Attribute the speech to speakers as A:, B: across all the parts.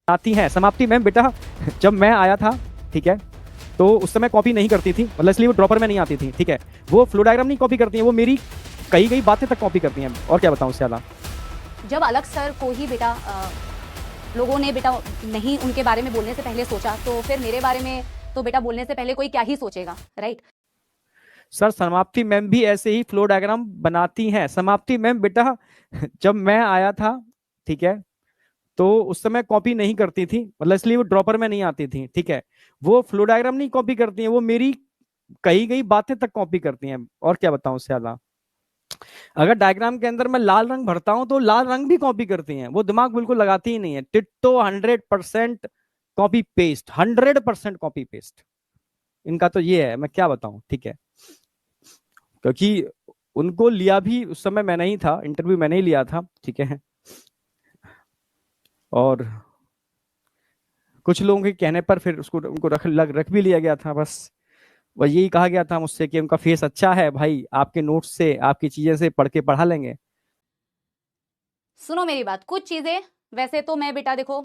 A: आती हैं समाप्ति मैम बेटा जब मैं आया था, ठीक है, तो उस समय कॉपी नहीं करती थी, मतलब इसलिए वो ड्रॉपर में नहीं आती थी, ठीक है। वो फ्लो डायग्राम नहीं कॉपी करती हैं, वो मेरी कही गई बातें तक कॉपी करती हैं। और क्या बताऊं उससे ज्यादा।
B: जब अलग सर को ही बेटा लोगों ने बेटा नहीं उनके बारे में बोलने से पहले सोचा, तो फिर मेरे बारे में तो बेटा बोलने से पहले कोई क्या ही सोचेगा, राइट।
A: सर समाप्ति मैम भी ऐसे ही फ्लो डायग्राम बनाती हैं। समाप्ति मैम बेटा जब मैं आया था, ठीक है, तो उस समय कॉपी नहीं करती थी, मतलब इसलिए वो ड्रॉपर में नहीं आती थी, ठीक है। वो फ्लो डायग्राम नहीं कॉपी करती हैं, वो मेरी कही गई बातें तक कॉपी करती हैं। और क्या बताऊं उससे ज्यादा। अगर डायग्राम के अंदर मैं लाल रंग भरता हूं तो लाल रंग भी कॉपी करती हैं, वो दिमाग बिल्कुल लगाती ही नहीं है। Ditto 100% copy paste, 100% copy paste इनका तो ये है, मैं क्या बताऊं, ठीक है। क्योंकि उनको लिया भी उस समय मैंने ही था, इंटरव्यू मैंने ही लिया था, ठीक है। और कुछ लोगों के कहने पर फिर उसको उनको रख भी लिया गया था। बस वह यही कहा गया था मुझसे कि उनका फेस अच्छा है भाई, आपके नोट्स से आपकी चीजें से पढ़ के पढ़ा लेंगे।
B: सुनो मेरी बात, कुछ चीजें वैसे तो मैं बेटा देखो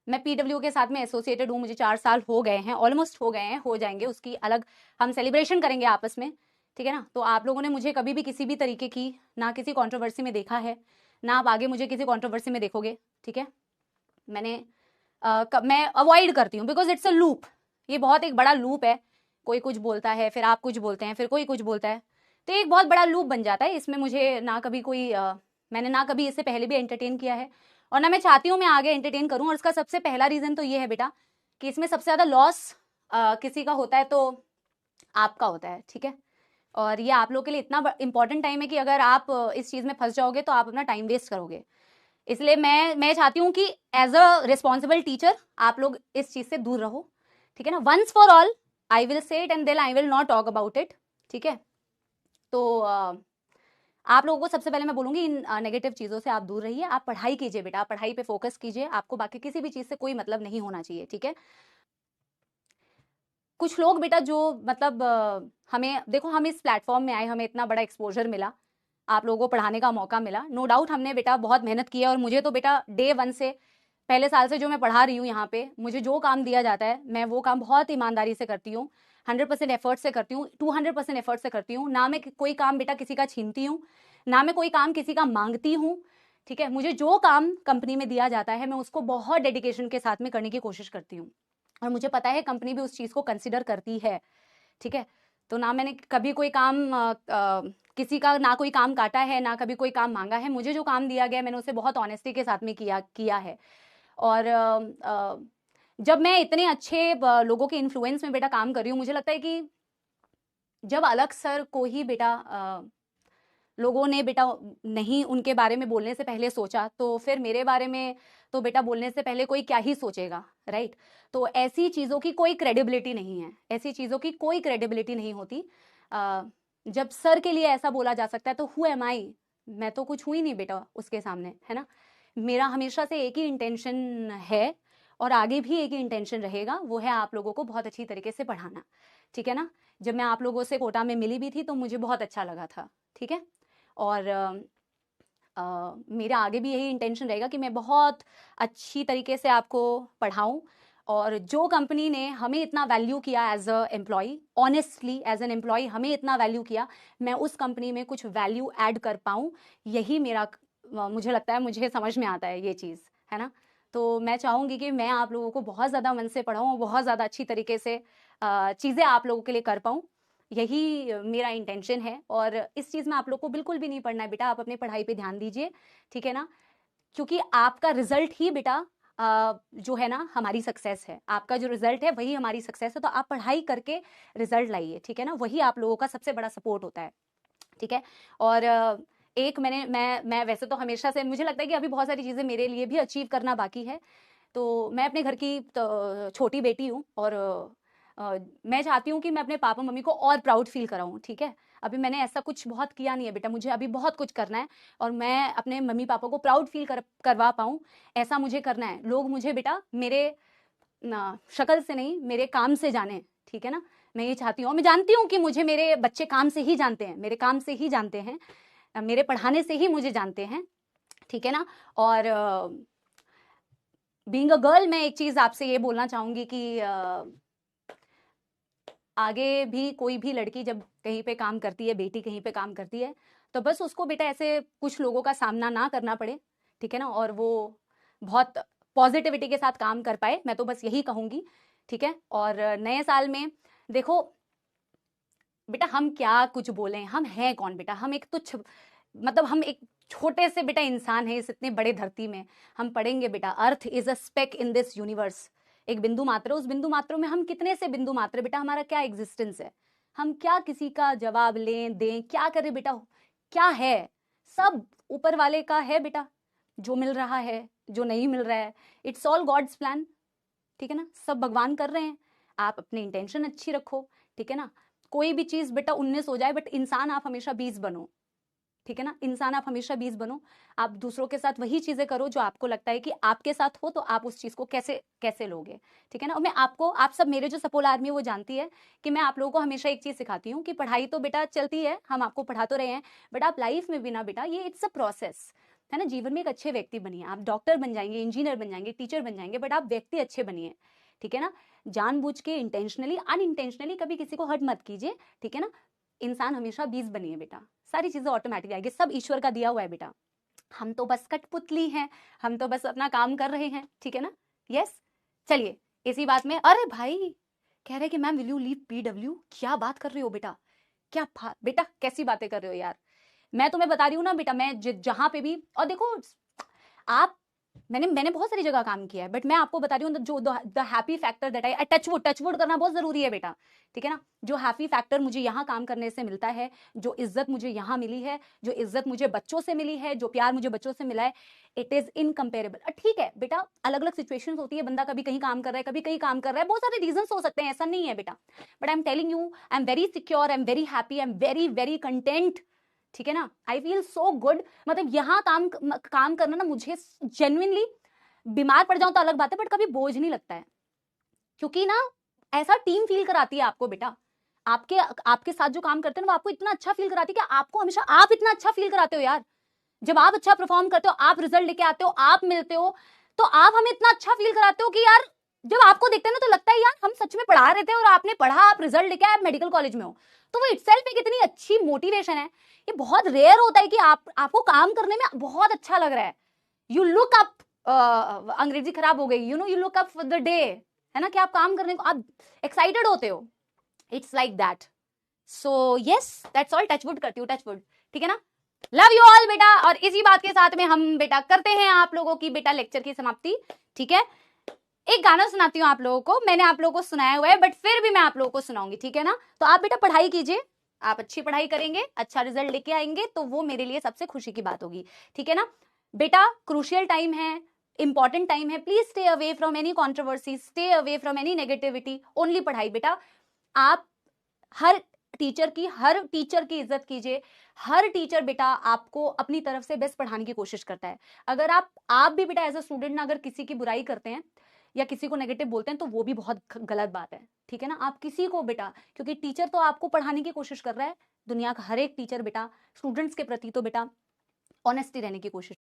B: मैं पीडब्ल्यू के साथ में एसोसिएटेड हूँ, मुझे 4 साल हो गए हैं, ऑलमोस्ट हो गए हैं, हो जाएंगे, उसकी अलग हम सेलिब्रेशन करेंगे आपस में, ठीक है ना। तो आप लोगों ने मुझे कभी भी किसी भी तरीके की ना किसी कंट्रोवर्सी में देखा है, ना आप आगे मुझे किसी कंट्रोवर्सी में देखोगे, ठीक है। मैं अवॉइड करती हूँ बिकॉज इट्स अ लूप। ये बहुत एक बड़ा लूप है, कोई कुछ बोलता है, फिर आप कुछ बोलते हैं, फिर कोई कुछ बोलता है, तो एक बहुत बड़ा लूप बन जाता है। इसमें मुझे ना कभी मैंने ना कभी इससे पहले भी एंटरटेन किया है, और ना मैं चाहती हूँ मैं आगे एंटरटेन करूँ। और इसका सबसे पहला रीज़न तो ये है बेटा कि इसमें सबसे ज़्यादा लॉस किसी का होता है तो आपका होता है, ठीक है। और ये आप लोग के लिए इतना इंपॉर्टेंट टाइम है कि अगर आप इस चीज़ में फंस जाओगे तो आप अपना टाइम वेस्ट करोगे। इसलिए मैं चाहती हूँ कि एज अ रिस्पॉन्सिबल टीचर आप लोग इस चीज़ से दूर रहो, ठीक है ना। Once for all I will say it and then I will not talk about it, ठीक है। तो आप लोगों को सबसे पहले मैं बोलूंगी इन नेगेटिव चीज़ों से आप दूर रहिए। आप पढ़ाई कीजिए बेटा, आप पढ़ाई पे फोकस कीजिए, आपको बाकी किसी भी चीज़ से कोई मतलब नहीं होना चाहिए, ठीक है। कुछ लोग बेटा जो मतलब हमें देखो, हम इस प्लेटफॉर्म में आए, हमें इतना बड़ा एक्सपोजर मिला, आप लोगों को पढ़ाने का मौका मिला, नो डाउट हमने बेटा बहुत मेहनत की है। और मुझे तो बेटा डे 1 से पहले साल से जो मैं पढ़ा रही हूँ यहाँ पे, मुझे जो काम दिया जाता है मैं वो काम बहुत ईमानदारी से करती हूँ, 100% एफर्ट से करती हूँ, 200% एफर्ट से करती हूँ। ना मैं कोई काम बेटा किसी का छीनती हूँ, ना मैं कोई काम किसी का मांगती हूँ, ठीक है। मुझे जो काम कंपनी में दिया जाता है मैं उसको बहुत डेडिकेशन के साथ में करने की कोशिश करती हूँ, और मुझे पता है कंपनी भी उस चीज़ को कंसिडर करती है, ठीक है। तो ना मैंने कभी कोई काम किसी का ना कोई काम काटा है, ना कभी कोई काम मांगा है। मुझे जो काम दिया गया मैंने उसे बहुत ऑनेस्टी के साथ में किया है। और जब मैं इतने अच्छे लोगों के इन्फ्लुएंस में बेटा काम कर रही हूँ, मुझे लगता है कि जब अलग सर को ही बेटा लोगों ने बेटा नहीं उनके बारे में बोलने से पहले सोचा, तो फिर मेरे बारे में तो बेटा बोलने से पहले कोई क्या ही सोचेगा, राइट। तो ऐसी चीज़ों की कोई क्रेडिबिलिटी नहीं है, ऐसी चीज़ों की कोई क्रेडिबिलिटी नहीं होती। जब सर के लिए ऐसा बोला जा सकता है तो हु एम आई, मैं तो कुछ हुई नहीं बेटा उसके सामने, है ना। मेरा हमेशा से एक ही इंटेंशन है और आगे भी एक ही इंटेंशन रहेगा, वो है आप लोगों को बहुत अच्छी तरीके से पढ़ाना, ठीक है ना। जब मैं आप लोगों से कोटा में मिली भी थी तो मुझे बहुत अच्छा लगा था, ठीक है। और मेरा आगे भी यही इंटेंशन रहेगा कि मैं बहुत अच्छी तरीके से आपको पढ़ाऊं। और जो कंपनी ने हमें इतना वैल्यू किया as a employ, honestly as an employ हमें इतना वैल्यू किया, मैं उस कंपनी में कुछ वैल्यू ऐड कर पाऊँ, यही मेरा मुझे लगता है, मुझे समझ में आता है ये चीज़, है ना। तो मैं चाहूँगी कि मैं आप लोगों को बहुत ज़्यादा मन से पढ़ाऊँ और बहुत ज़्यादा अच्छी तरीके से चीज़ें आप लोगों के लिए कर पाऊँ, यही मेरा इंटेंशन है। और इस चीज़ में आप लोग को बिल्कुल भी नहीं पढ़ना है बेटा, आप अपनी पढ़ाई पे ध्यान दीजिए, ठीक है ना। क्योंकि आपका रिजल्ट ही बेटा जो है ना हमारी सक्सेस है, आपका जो रिजल्ट है वही हमारी सक्सेस है। तो आप पढ़ाई करके रिजल्ट लाइए, ठीक है ना, वही आप लोगों का सबसे बड़ा सपोर्ट होता है, ठीक है। और एक मैं वैसे तो हमेशा से मुझे लगता है कि अभी बहुत सारी चीज़ें मेरे लिए भी अचीव करना बाकी है। तो मैं अपने घर की छोटी बेटी हूँ, और मैं चाहती हूँ कि मैं अपने पापा मम्मी को और प्राउड फील कराऊँ, ठीक है। अभी मैंने ऐसा कुछ बहुत किया नहीं है बेटा, मुझे अभी बहुत कुछ करना है, और मैं अपने मम्मी पापा को प्राउड फील करवा पाऊँ, ऐसा मुझे करना है। लोग मुझे बेटा मेरे शक्ल से नहीं, मेरे काम से जाने, ठीक है ना। मैं ये चाहती हूँ, और मैं जानती हूँ कि मुझे मेरे बच्चे काम से ही जानते हैं, मेरे काम से ही जानते हैं, मेरे पढ़ाने से ही मुझे जानते हैं, ठीक है ना। और बीइंग अ गर्ल मैं एक चीज आपसे ये बोलना चाहूंगी कि आगे भी कोई भी लड़की जब कहीं पे काम करती है, बेटी कहीं पे काम करती है, तो बस उसको बेटा ऐसे कुछ लोगों का सामना ना करना पड़े, ठीक है ना, और वो बहुत पॉजिटिविटी के साथ काम कर पाए, मैं तो बस यही कहूंगी, ठीक है। और नए साल में देखो बेटा, हम क्या कुछ बोले, हम हैं कौन बेटा, हम एक तुच्छ, मतलब हम एक छोटे से बेटा इंसान है इस इतने बड़े धरती में। हम पढ़ेंगे बेटा, earth is a speck in this universe, एक बिंदु मात्र, उस बिंदु मात्र में हम कितने से बिंदु मात्र बेटा, हमारा क्या एग्जिस्टेंस है, हम क्या किसी का जवाब लें दें, क्या करें बेटा, क्या है, सब ऊपर वाले का है बेटा, जो मिल रहा है जो नहीं मिल रहा है, इट्स ऑल गॉड्स प्लान, ठीक है ना, सब भगवान कर रहे हैं। आप अपनी इंटेंशन अच्छी रखो, ठीक है ना, कोई भी चीज बेटा 19 हो जाए, बट इंसान आप हमेशा 20 बनो, ठीक है ना, इंसान आप हमेशा 20 बनो। आप दूसरों के साथ वही चीजें करो जो आपको लगता है कि आपके साथ हो, तो आप उस चीज को कैसे कैसे लोगे, ठीक है ना। और मैं आपको, आप सब मेरे जो सपोल आर्मी है वो जानती है कि मैं आप लोगों को हमेशा एक चीज सिखाती हूँ कि पढ़ाई तो बेटा चलती है, हम आपको पढ़ा तो रहे हैं, बट आप लाइफ में भी ना बेटा, ये इट्स अ प्रोसेस, है ना, जीवन में एक अच्छे व्यक्ति बनिए, आप डॉक्टर बन जाएंगे, इंजीनियर बन जाएंगे, टीचर बन जाएंगे, बट आप व्यक्ति अच्छे बनिए, ठीक है ना, जानबूझ के इंटेंशनली अनइंटेंशनली कभी किसी को हर्ट मत कीजिए, ठीक है ना, इंसान हमेशा 20 बनिए बेटा, सारी चीजें ऑटोमेटिक आएगी, सब ईश्वर का दिया हुआ है बेटा, हम तो बस कठपुतली हैं, हम तो बस अपना काम कर रहे हैं, ठीक है ना। यस, चलिए इसी बात में, अरे भाई कह रहे कि ma'am will you leave PW, क्या बात कर रहे हो बेटा, क्या बेटा कैसी बातें कर रहे हो यार, मैं तुम्हें बता रही हूँ ना बेटा, मैं जहां पे भी, और देखो आप, मैंने बहुत सारी जगह काम किया है, बट मैं आपको बता रही हूँ जो the happy factor that I touchwood करना बहुत जरूरी है बेटा, ठीक है ना, जो हैप्पी फैक्टर मुझे यहाँ काम करने से मिलता है, जो इज्जत मुझे यहाँ मिली है, जो इज्जत मुझे बच्चों से मिली है, जो प्यार मुझे बच्चों से मिला है, इट इज इनकम्पेरेबल। ठीक है बेटा, अलग अलग सिचुएशंस होती है, बंदा कभी कहीं काम कर रहा है, कभी कहीं काम कर रहा है, बहुत सारे रीजन हो सकते हैं, ऐसा नहीं है बेटा, but I am telling you, I am very secure, I am very happy, I am very very content, ठीक है ना, आई फील सो गुड, मतलब यहाँ काम करना ना मुझे जेन्युइनली, बीमार पड़ जाऊं तो अलग बात है, बट कभी बोझ नहीं लगता है, क्योंकि ना ऐसा टीम फील कराती है आपको बेटा, आपके आपके साथ जो काम करते हैं ना वो आपको इतना अच्छा फील कराती है कि आपको हमेशा आप इतना अच्छा फील कराते हो यार, जब आप अच्छा परफॉर्म करते हो, आप रिजल्ट लेके आते हो, आप मिलते हो, तो आप हमें इतना अच्छा फील कराते हो कि यार जब आपको देखते हैं ना तो लगता है यार हम सच में पढ़ा रहे थे और आपने पढ़ा, आप रिजल्ट लेके आए, आप मेडिकल कॉलेज में हो, तो वो इटसेल्फ एक इतनी अच्छी मोटिवेशन है। ये बहुत रेयर होता है कि आपको काम करने में बहुत अच्छा लग रहा है, यू लुक अप, अंग्रेजी खराब हो गई, you know, you look up for the day, है ना, कि आप काम करने को आप एक्साइटेड होते हो, it's like that, so yes that's all, touchwood करती हूँ, टचवुड, ठीक है ना, लव यू ऑल बेटा। और इसी बात के साथ में हम बेटा करते हैं आप लोगों की बेटा लेक्चर की समाप्ति, ठीक है, एक गाना सुनाती हूँ आप लोगों को, मैंने आप लोगों को सुनाया हुआ है बट फिर भी मैं आप लोगों को सुनाऊंगी, ठीक है ना, तो आप बेटा पढ़ाई कीजिए, आप अच्छी पढ़ाई करेंगे, अच्छा रिजल्ट लेके आएंगे, तो वो मेरे लिए सबसे खुशी की बात होगी, ठीक है ना बेटा, क्रूशियल टाइम है, इंपॉर्टेंट टाइम है, please stay away from any controversy, stay away from any negativity, only पढ़ाई बेटा, आप हर टीचर की इज्जत कीजिए, हर टीचर बेटा आपको अपनी तरफ से बेस्ट पढ़ाने की कोशिश करता है, अगर आप भी बेटा एज अ स्टूडेंट ना अगर किसी की बुराई करते हैं या किसी को नेगेटिव बोलते हैं तो वो भी बहुत गलत बात है, ठीक है ना, आप किसी को बेटा, क्योंकि टीचर तो आपको पढ़ाने की कोशिश कर रहा है, दुनिया का हर एक टीचर बेटा स्टूडेंट्स के प्रति तो बेटा ऑनेस्टी रहने की कोशिश